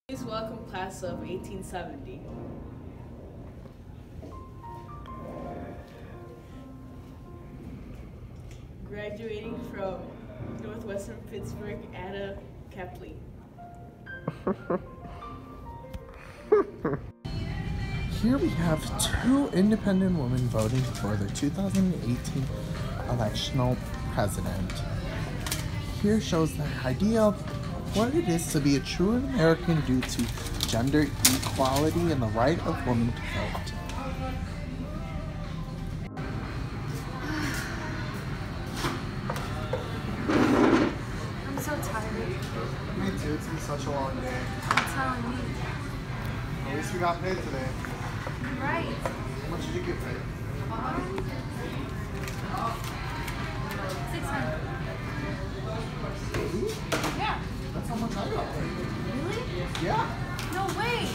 Please welcome class of 1870. Graduating from Northwestern Pittsburgh, Anna Kepley. Here we have two independent women voting for the 2018 electional president. Here shows the idea of what it is to be a true American due to gender equality and the right of women to vote. I'm so tired. Me too, it's been such a long day. I'm telling you. At least we got paid today. Right. How much did you get paid? 600. Yeah. That's how much I got paid. Really? Yeah. No way.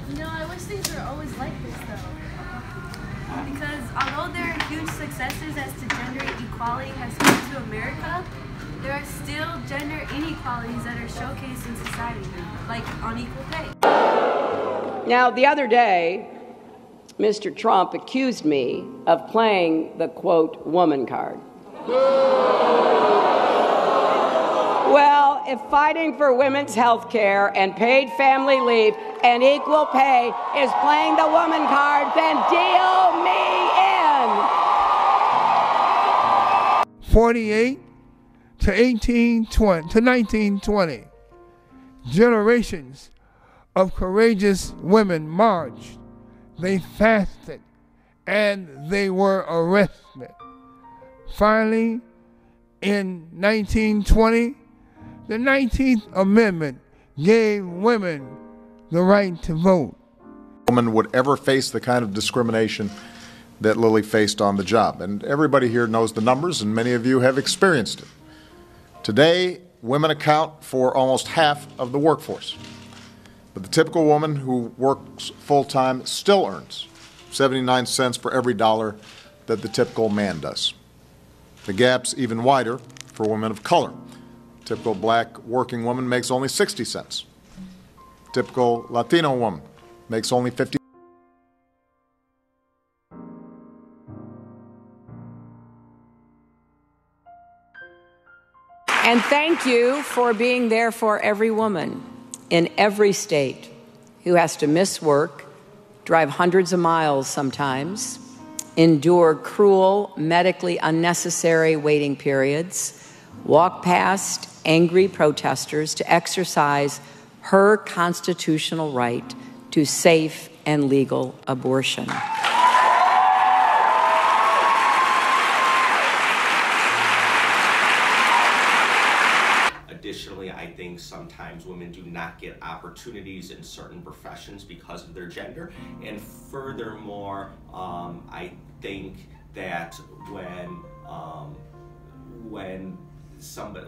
You know, I wish things were always like this though. Because although there are huge successes as to gender equality has come to America, there are still gender inequalities that are showcased in society, like unequal pay. Now, the other day, Mr. Trump accused me of playing the, quote, woman card. Well, if fighting for women's health care and paid family leave and equal pay is playing the woman card, then deal me in. 48 to 1920, generations of courageous women marched, they fasted, and they were arrested. Finally, in 1920, the 19th Amendment gave women the right to vote. Woman would ever face the kind of discrimination that Lily faced on the job. And everybody here knows the numbers, and many of you have experienced it. Today, women account for almost half of the workforce. But the typical woman who works full-time still earns 79 cents for every dollar that the typical man does. The gap's even wider for women of color. Typical black working woman makes only 60 cents. Typical Latino woman makes only 50. And thank you for being there for every woman in every state who has to miss work, drive hundreds of miles sometimes, endure cruel, medically unnecessary waiting periods, walk past angry protesters to exercise her constitutional right to safe and legal abortion. Additionally, I think sometimes women do not get opportunities in certain professions because of their gender. And furthermore, I think that when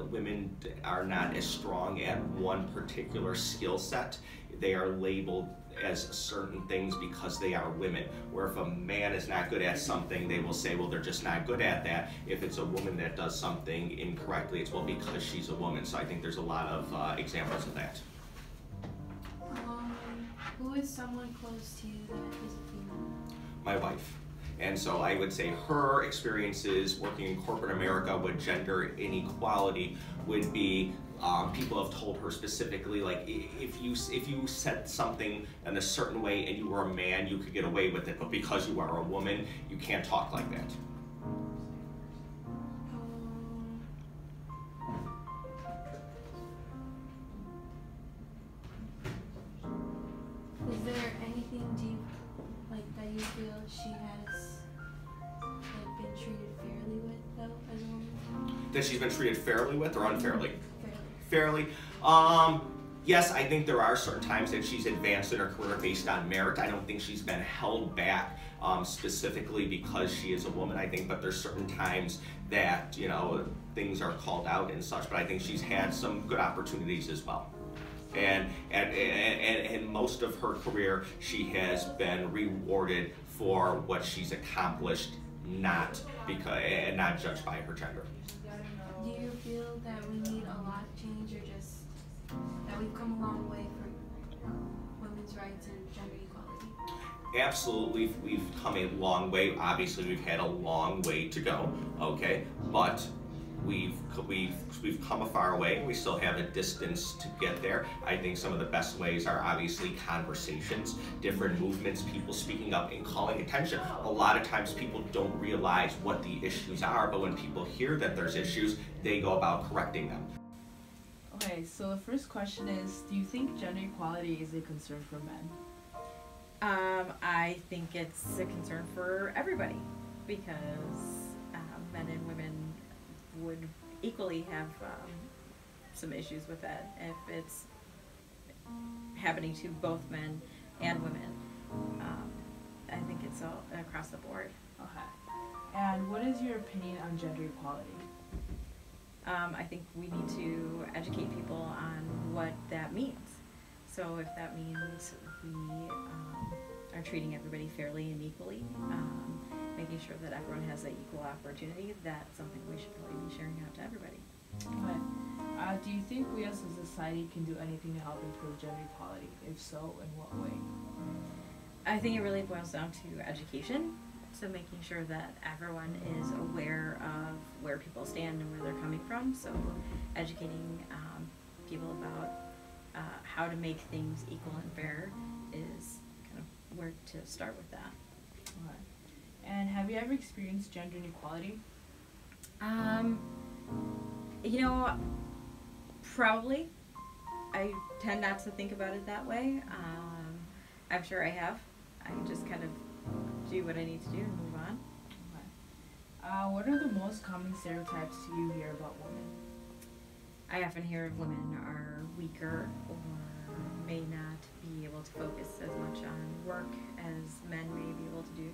women are not as strong at one particular skill set, they are labeled as certain things because they are women. Where if a man is not good at something, they will say, well, they're just not good at that. If it's a woman that does something incorrectly, it's well because she's a woman. So I think there's a lot of examples of that. Who is someone close to you that is a female? My wife. And so I would say her experiences working in corporate America with gender inequality would be people have told her specifically, like, if you said something in a certain way and you were a man, you could get away with it, but because you are a woman, you can't talk like that. Is there anything deep, like, that you feel she has, like, been treated fairly with, though, as a woman? That she's been treated fairly with or unfairly? Fairly. Yes, I think there are certain times that she's advanced in her career based on merit. I don't think she's been held back specifically because she is a woman, I think, but there's certain times that, you know, things are called out and such, but I think she's had some good opportunities as well. And most of her career, she has been rewarded for what she's accomplished, not judged by her gender. Do you feel that we need a lot long way for women's rights and gender equality? Absolutely, we've come a long way. Obviously, we've had a long way to go, okay? But we've come a far way. We still have a distance to get there. I think some of the best ways are obviously conversations, different movements, people speaking up and calling attention. A lot of times people don't realize what the issues are, but when people hear that there's issues, they go about correcting them. Okay, so the first question is, do you think gender equality is a concern for men? I think it's a concern for everybody because men and women would equally have some issues with that if it's happening to both men and women. I think it's all across the board. Okay. And what is your opinion on gender equality? I think we need to educate people on what that means. So if that means we are treating everybody fairly and equally, making sure that everyone has that equal opportunity, that's something we should probably be sharing out to everybody. Okay. Do you think we as a society can do anything to help improve gender equality? If so, in what way? I think it really boils down to education. So making sure that everyone is aware of where people stand and where they're coming from. So educating people about how to make things equal and fair is kind of where to start with that. Okay. And have you ever experienced gender inequality? You know, probably. I tend not to think about it that way. I'm sure I have. I just kind of do what I need to do and move on. Okay. What are the most common stereotypes you hear about women? I often hear women are weaker or may not be able to focus as much on work as men may be able to do.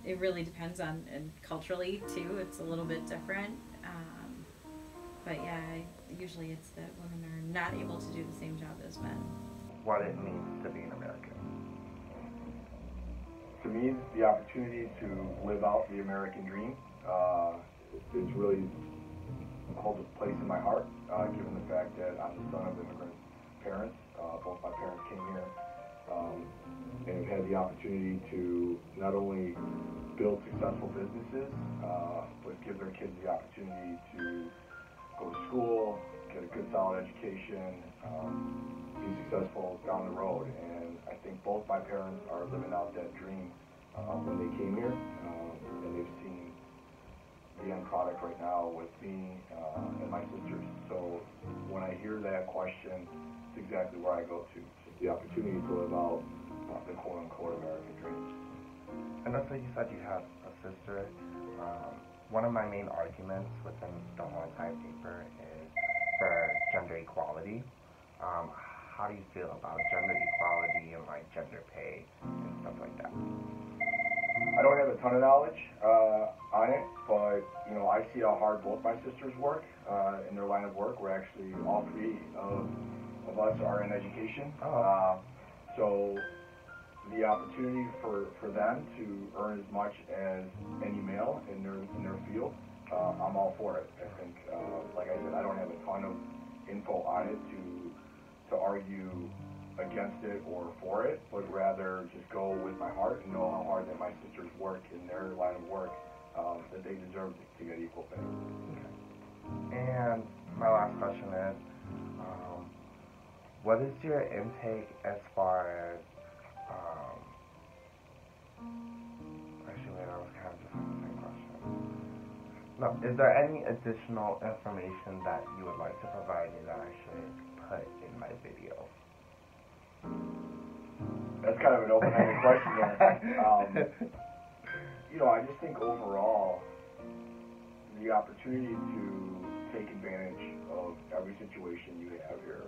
It really depends on, and culturally too, it's a little bit different. But yeah, usually it's that women are not able to do the same job as men. What it means to be an American. To me, the opportunity to live out the American dream is really holds a place in my heart, given the fact that I'm the son of immigrant parents. Both my parents came here and have had the opportunity to not only build successful businesses, but give their kids the opportunity to go to school, get a good solid education, be successful down the road. And I think both my parents are living out that dream when they came here, and they've seen the end product right now with me and my sisters. So when I hear that question, it's exactly where I go to. Just the opportunity to live out the quote-unquote American dream. And also you said you have a sister. One of my main arguments within the whole entire paper is for gender equality. How do you feel about gender equality and like gender pay and stuff like that? I don't have a ton of knowledge on it, but you know, I see how hard both my sisters work in their line of work. We're actually all three of us are in education. So the opportunity for them to earn as much as any male in their field, I'm all for it. I think, like I said, I don't have a ton of info on it to argue against it or for it, but rather just go with my heart and know how hard that my sisters work in their line of work, that they deserve to get equal pay. Okay. And my last question is, what is your intake as far as, actually wait, I was kind of just on the same question. No, is there any additional information that you would like to provide me that I should put in my video? That's kind of an open-ended question there. You know, I just think overall, the opportunity to take advantage of every situation you have here.